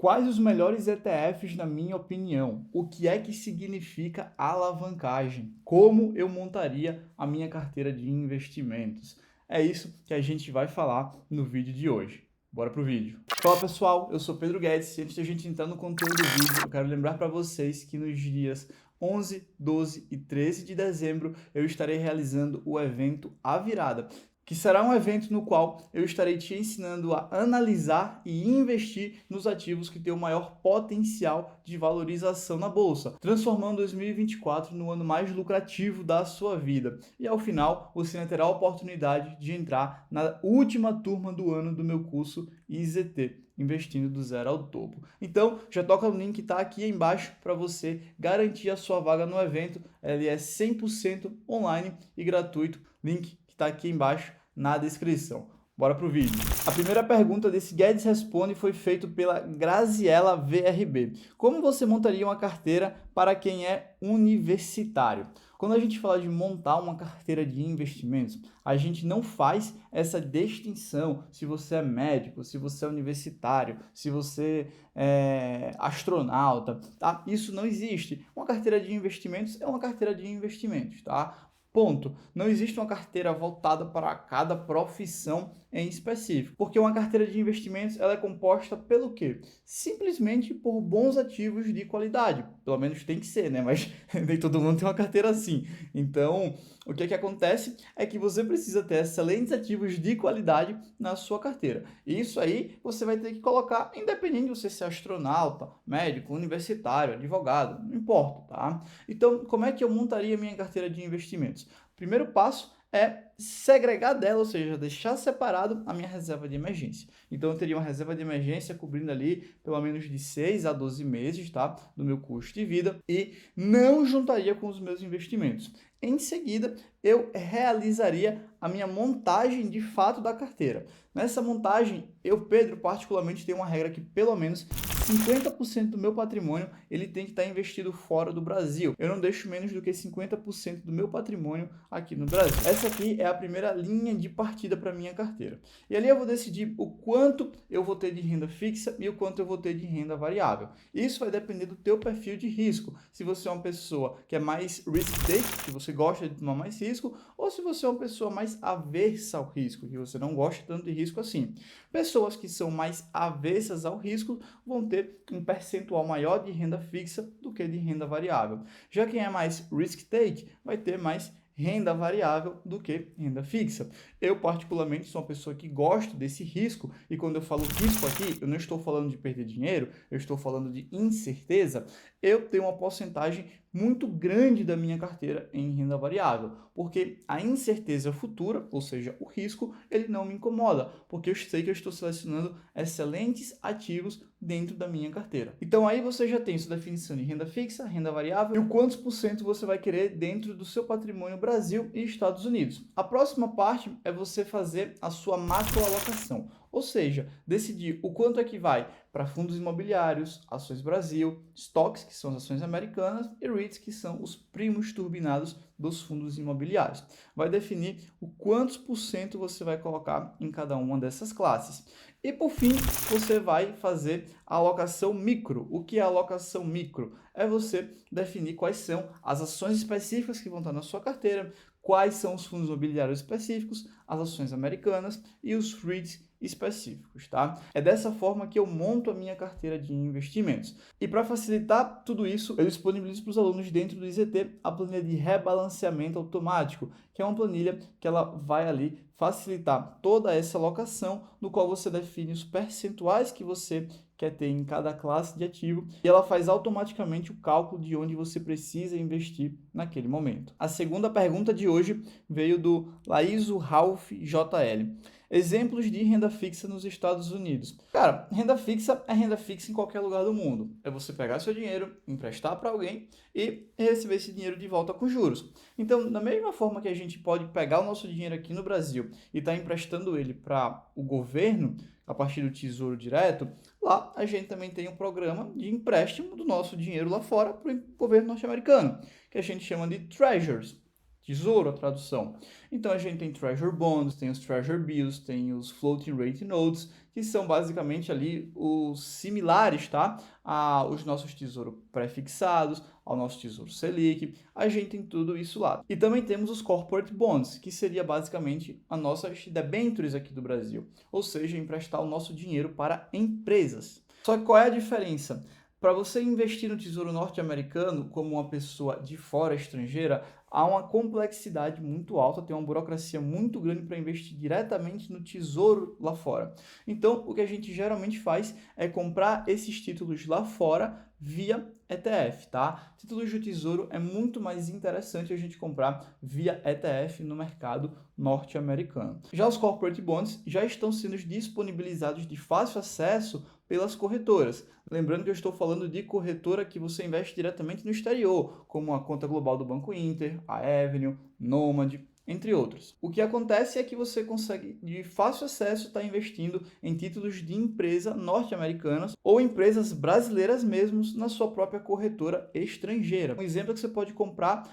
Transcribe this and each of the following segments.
Quais os melhores ETFs na minha opinião? O que é que significa alavancagem? Como eu montaria a minha carteira de investimentos? É isso que a gente vai falar no vídeo de hoje. Bora pro vídeo. Fala pessoal, eu sou Pedro Guedes e antes da gente entrar no conteúdo do vídeo, eu quero lembrar para vocês que nos dias 11, 12 e 13 de dezembro eu estarei realizando o evento A Virada, que será um evento no qual eu estarei te ensinando a analisar e investir nos ativos que têm o maior potencial de valorização na bolsa, transformando 2024 no ano mais lucrativo da sua vida. E ao final, você ainda terá a oportunidade de entrar na última turma do ano do meu curso IZT, investindo do zero ao topo. Então, já toca no link que está aqui embaixo para você garantir a sua vaga no evento. Ele é 100% online e gratuito. Link que está aqui embaixo na descrição. Bora pro vídeo. A primeira pergunta desse Guedes Responde foi feita pela Graziela VRB. Como você montaria uma carteira para quem é universitário? Quando a gente fala de montar uma carteira de investimentos, a gente não faz essa distinção se você é médico, se você é universitário, se você é astronauta, tá? Isso não existe. Uma carteira de investimentos é uma carteira de investimentos, tá? Ponto. Não existe uma carteira voltada para cada profissão em específico, porque uma carteira de investimentos ela é composta pelo quê? Simplesmente por bons ativos de qualidade. Pelo menos tem que ser, né? Mas nem todo mundo tem uma carteira assim. Então, o que acontece é que você precisa ter excelentes ativos de qualidade na sua carteira. E isso aí você vai ter que colocar, independente de você ser astronauta, médico, universitário, advogado, não importa, tá? Então, como é que eu montaria minha carteira de investimentos? O primeiro passo é segregar dela, ou seja, deixar separado a minha reserva de emergência. Então, eu teria uma reserva de emergência cobrindo ali pelo menos de 6 a 12 meses, tá? Do meu custo de vida e não juntaria com os meus investimentos. Em seguida, eu realizaria a minha montagem de fato da carteira. Nessa montagem, eu, Pedro, particularmente tenho uma regra que pelo menos 50% do meu patrimônio ele tem que estar investido fora do Brasil. Eu não deixo menos do que 50% do meu patrimônio aqui no Brasil. Essa aqui é a primeira linha de partida para minha carteira. E ali eu vou decidir o quanto eu vou ter de renda fixa e o quanto eu vou ter de renda variável. Isso vai depender do teu perfil de risco. Se você é uma pessoa que é mais risk-take, que você gosta de tomar mais risco, ou se você é uma pessoa mais aversa ao risco, que você não gosta tanto de risco assim. Pessoas que são mais avessas ao risco vão ter um percentual maior de renda fixa do que de renda variável. Já quem é mais risk-take vai ter mais renda variável do que renda fixa. Eu, particularmente, sou uma pessoa que gosta desse risco, e quando eu falo risco aqui, eu não estou falando de perder dinheiro, eu estou falando de incerteza. Eu tenho uma porcentagem muito grande da minha carteira em renda variável, porque a incerteza futura, ou seja, o risco, ele não me incomoda, porque eu sei que eu estou selecionando excelentes ativos dentro da minha carteira. Então aí você já tem sua definição de renda fixa, renda variável e o quantos por cento você vai querer dentro do seu patrimônio Brasil e Estados Unidos. A próxima parte é você fazer a sua macroalocação, ou seja, decidir o quanto é que vai para fundos imobiliários, ações Brasil, stocks, que são as ações americanas, e REITs, que são os primos turbinados dos fundos imobiliários. Vai definir o quantos por cento você vai colocar em cada uma dessas classes. E por fim, você vai fazer a alocação micro. O que é a alocação micro? É você definir quais são as ações específicas que vão estar na sua carteira, quais são os fundos imobiliários específicos, as ações americanas e os REITs específicos, tá? É dessa forma que eu monto a minha carteira de investimentos. E para facilitar tudo isso, eu disponibilizo para os alunos dentro do IZT a planilha de rebalanceamento automático, que é uma planilha que ela vai ali facilitar toda essa alocação, no qual você define os percentuais que você quer ter em cada classe de ativo e ela faz automaticamente o cálculo de onde você precisa investir naquele momento. A segunda pergunta de hoje veio do Laíso Ralph JL. Exemplos de renda fixa nos Estados Unidos. Cara, renda fixa é renda fixa em qualquer lugar do mundo. É você pegar seu dinheiro, emprestar para alguém e receber esse dinheiro de volta com juros. Então, da mesma forma que a gente pode pegar o nosso dinheiro aqui no Brasil e estar emprestando ele para o governo, a partir do Tesouro Direto, lá a gente também tem um programa de empréstimo do nosso dinheiro lá fora para o governo norte-americano, que a gente chama de Treasuries. Tesouro, a tradução. Então a gente tem Treasury Bonds, tem os Treasury Bills, tem os Floating Rate Notes, que são basicamente ali os similares, tá? Aos nossos tesouros pré-fixados, ao nosso tesouro Selic, a gente tem tudo isso lá. E também temos os Corporate Bonds, que seria basicamente as nossas debêntures aqui do Brasil, ou seja, emprestar o nosso dinheiro para empresas. Só que qual é a diferença? Para você investir no Tesouro Norte-Americano como uma pessoa de fora estrangeira, há uma complexidade muito alta, tem uma burocracia muito grande para investir diretamente no Tesouro lá fora. Então, o que a gente geralmente faz é comprar esses títulos lá fora via ETF, tá? Títulos do Tesouro é muito mais interessante a gente comprar via ETF no mercado norte-americano. Já os Corporate Bonds já estão sendo disponibilizados de fácil acesso pelas corretoras. Lembrando que eu estou falando de corretora que você investe diretamente no exterior, como a conta global do Banco Inter, a Avenue, Nomad, entre outros. O que acontece é que você consegue, de fácil acesso, estar investindo em títulos de empresa norte-americanas ou empresas brasileiras mesmos na sua própria corretora estrangeira. Um exemplo é que você pode comprar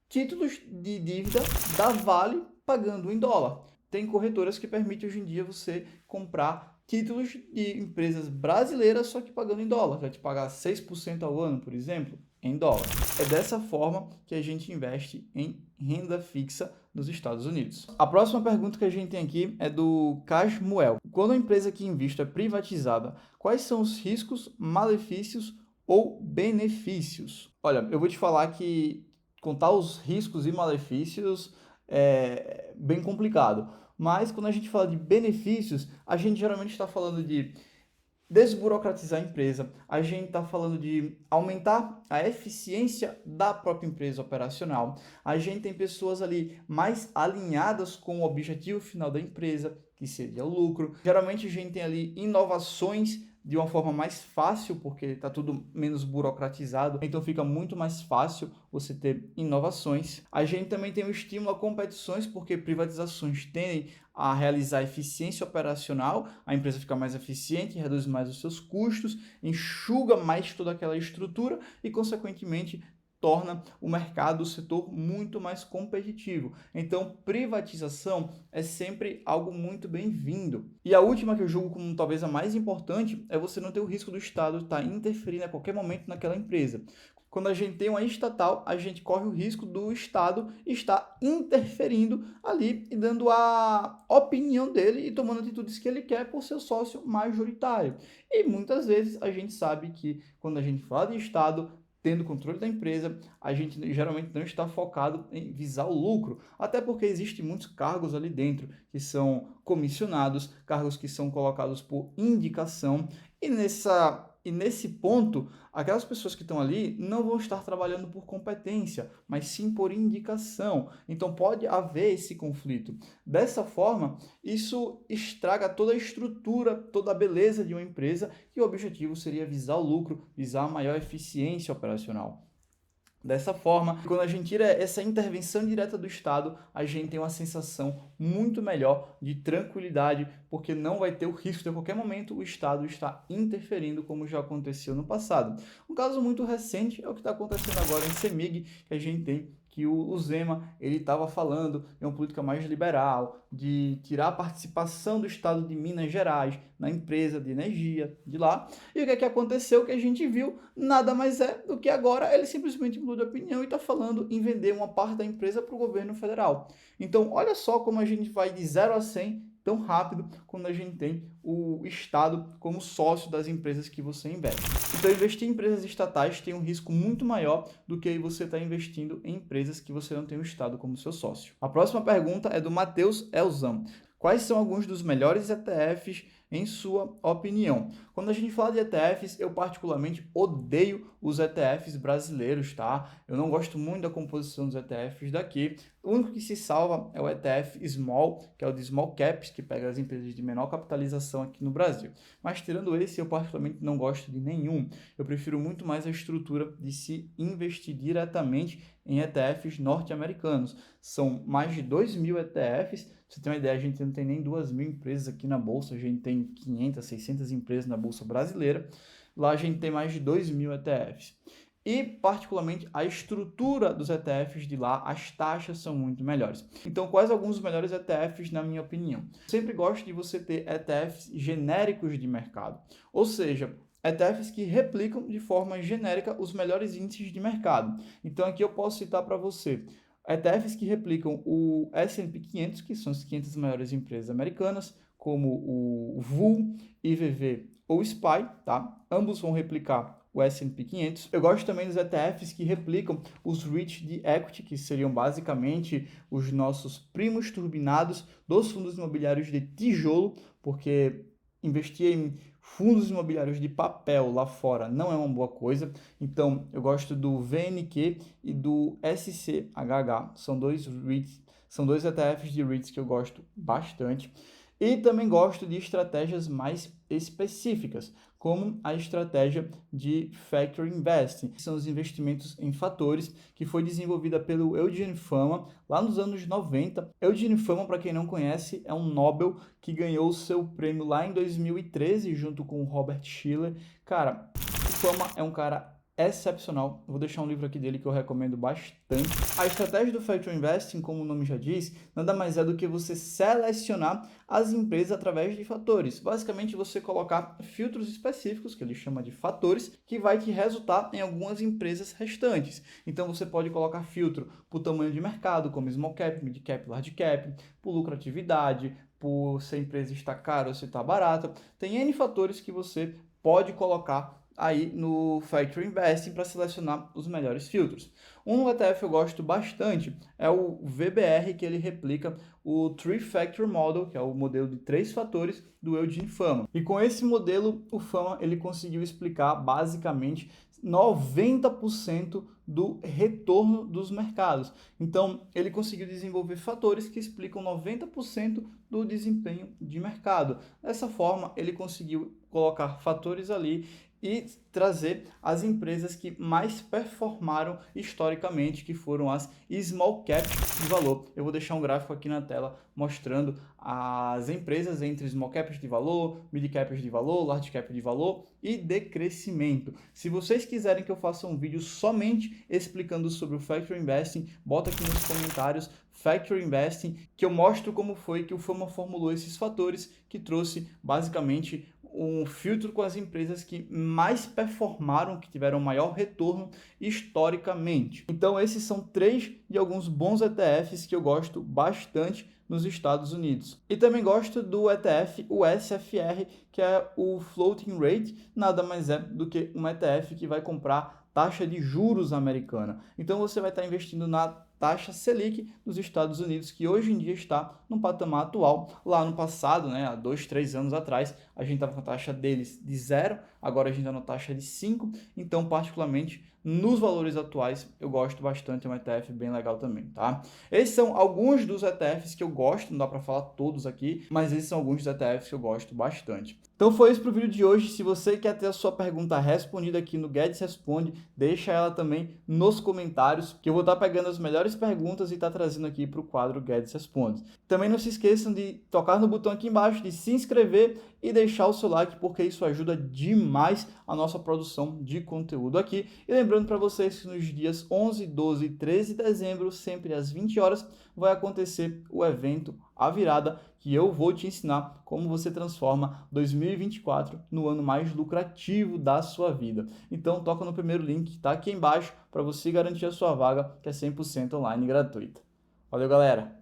títulos de dívida da Vale pagando em dólar. Tem corretoras que permitem hoje em dia você comprar títulos de empresas brasileiras, só que pagando em dólar. Vai te pagar 6% ao ano, por exemplo, em dólar. É dessa forma que a gente investe em renda fixa nos Estados Unidos. A próxima pergunta que a gente tem aqui é do Casmuel. Quando a empresa que invisto é privatizada, quais são os riscos, malefícios ou benefícios? Olha, eu vou te falar que contar os riscos e malefícios é bem complicado. Mas quando a gente fala de benefícios, a gente geralmente está falando de desburocratizar a empresa, a gente está falando de aumentar a eficiência da própria empresa operacional, a gente tem pessoas ali mais alinhadas com o objetivo final da empresa, que seria o lucro. Geralmente a gente tem ali inovações de uma forma mais fácil, porque está tudo menos burocratizado, então fica muito mais fácil você ter inovações. A gente também tem o estímulo a competições, porque privatizações tendem a realizar eficiência operacional, a empresa fica mais eficiente, reduz mais os seus custos, enxuga mais toda aquela estrutura e, consequentemente, torna o mercado, o setor muito mais competitivo. Então, privatização é sempre algo muito bem-vindo. E a última que eu julgo como talvez a mais importante é você não ter o risco do Estado estar interferindo a qualquer momento naquela empresa. Quando a gente tem uma estatal, a gente corre o risco do Estado estar interferindo ali e dando a opinião dele e tomando atitudes que ele quer por ser sócio majoritário. E muitas vezes a gente sabe que quando a gente fala de Estado, tendo controle da empresa, a gente geralmente não está focado em visar o lucro, até porque existem muitos cargos ali dentro que são comissionados, cargos que são colocados por indicação, e nesse ponto, aquelas pessoas que estão ali não vão estar trabalhando por competência, mas sim por indicação. Então pode haver esse conflito. Dessa forma, isso estraga toda a estrutura, toda a beleza de uma empresa, e o objetivo seria visar o lucro, visar a maior eficiência operacional. Dessa forma, quando a gente tira essa intervenção direta do Estado, a gente tem uma sensação muito melhor de tranquilidade, porque não vai ter o risco de a qualquer momento o Estado estar interferindo, como já aconteceu no passado. Um caso muito recente é o que está acontecendo agora em CEMIG, que a gente tem que o Zema ele estava falando de uma política mais liberal, de tirar a participação do Estado de Minas Gerais na empresa de energia de lá. E o que é que aconteceu? O que a gente viu nada mais é do que agora ele simplesmente mudou de opinião e está falando em vender uma parte da empresa para o governo federal. Então, olha só como a gente vai de 0 a 100 tão rápido quando a gente tem o Estado como sócio das empresas que você investe. Então, investir em empresas estatais tem um risco muito maior do que você estar investindo em empresas que você não tem o Estado como seu sócio. A próxima pergunta é do Matheus Elzam. Quais são alguns dos melhores ETFs em sua opinião? Quando a gente fala de ETFs, eu particularmente odeio os ETFs brasileiros, tá? Eu não gosto muito da composição dos ETFs daqui. O único que se salva é o ETF Small, que é o de Small Caps, que pega as empresas de menor capitalização aqui no Brasil. Mas tirando esse, eu particularmente não gosto de nenhum. Eu prefiro muito mais a estrutura de se investir diretamente em ETFs norte-americanos. São mais de 2.000 ETFs. Pra você ter uma ideia, a gente não tem nem 2.000 empresas aqui na Bolsa, a gente tem 500, 600 empresas na Bolsa brasileira. Lá a gente tem mais de 2.000 ETFs. e, particularmente, a estrutura dos ETFs de lá, as taxas são muito melhores. Então, quais alguns dos melhores ETFs, na minha opinião? Sempre gosto de você ter ETFs genéricos de mercado, ou seja, ETFs que replicam de forma genérica os melhores índices de mercado. Então, aqui eu posso citar para você ETFs que replicam o S&P 500, que são as 500 maiores empresas americanas, como o VUL, IVV ou SPY, tá? Ambos vão replicar o S&P 500. Eu gosto também dos ETFs que replicam os REITs de equity, que seriam basicamente os nossos primos turbinados dos fundos imobiliários de tijolo, porque investir em fundos imobiliários de papel lá fora não é uma boa coisa. Então, eu gosto do VNQ e do SCHH. São dois REITs, são dois ETFs de REITs que eu gosto bastante. E também gosto de estratégias mais específicas, como a estratégia de Factor Investing, que são os investimentos em fatores, que foi desenvolvida pelo Eugene Fama lá nos anos 90. Eugene Fama, para quem não conhece, é um Nobel que ganhou o seu prêmio lá em 2013, junto com o Robert Shiller. Cara, o Fama é um cara excepcional. Eu vou deixar um livro aqui dele que eu recomendo bastante. A estratégia do Factor Investing, como o nome já diz, nada mais é do que você selecionar as empresas através de fatores. Basicamente, você colocar filtros específicos, que ele chama de fatores, que vai te resultar em algumas empresas restantes. Então, você pode colocar filtro por tamanho de mercado, como small cap, mid cap, large cap, por lucratividade, por se a empresa está cara ou se está barata. Tem N fatores que você pode colocar aí no Factor Investing para selecionar os melhores filtros. Um ETF eu gosto bastante é o VBR, que ele replica o Three Factor Model, que é o modelo de 3 fatores do Eugene Fama. E com esse modelo, o Fama ele conseguiu explicar basicamente 90% do retorno dos mercados. Então, ele conseguiu desenvolver fatores que explicam 90% do desempenho de mercado. Dessa forma, ele conseguiu colocar fatores ali e trazer as empresas que mais performaram historicamente, que foram as small caps de valor. Eu vou deixar um gráfico aqui na tela mostrando as empresas entre small caps de valor, mid caps de valor, large cap de valor e de crescimento. Se vocês quiserem que eu faça um vídeo somente explicando sobre o Factor Investing, bota aqui nos comentários Factor Investing, que eu mostro como foi que o Fama formulou esses fatores, que trouxe basicamente um filtro com as empresas que mais performaram, que tiveram maior retorno historicamente. Então esses são 3 de alguns bons ETFs que eu gosto bastante nos Estados Unidos. E também gosto do ETF, o SFR, que é o Floating Rate, nada mais é do que um ETF que vai comprar taxa de juros americana. Então você vai estar investindo na taxa Selic dos Estados Unidos, que hoje em dia está no patamar atual. Lá no passado, há 2, 3 anos atrás, a gente estava com a taxa deles de 0, agora a gente está na taxa de 5, então particularmente nos valores atuais eu gosto bastante, é um ETF bem legal também, tá? Esses são alguns dos ETFs que eu gosto, não dá para falar todos aqui, mas esses são alguns dos ETFs que eu gosto bastante. Então foi isso para o vídeo de hoje. Se você quer ter a sua pergunta respondida aqui no Guedes Responde, deixa ela também nos comentários, que eu vou estar pegando as melhores perguntas e estar trazendo aqui para o quadro Guedes Responde. Também não se esqueçam de tocar no botão aqui embaixo, de se inscrever e deixar o seu like, porque isso ajuda demais a nossa produção de conteúdo aqui. E lembrando para vocês que nos dias 11, 12 e 13 de dezembro, sempre às 20 horas, vai acontecer o evento A Virada, que eu vou te ensinar como você transforma 2024 no ano mais lucrativo da sua vida. Então toca no primeiro link que está aqui embaixo para você garantir a sua vaga, que é 100% online e gratuita. Valeu, galera!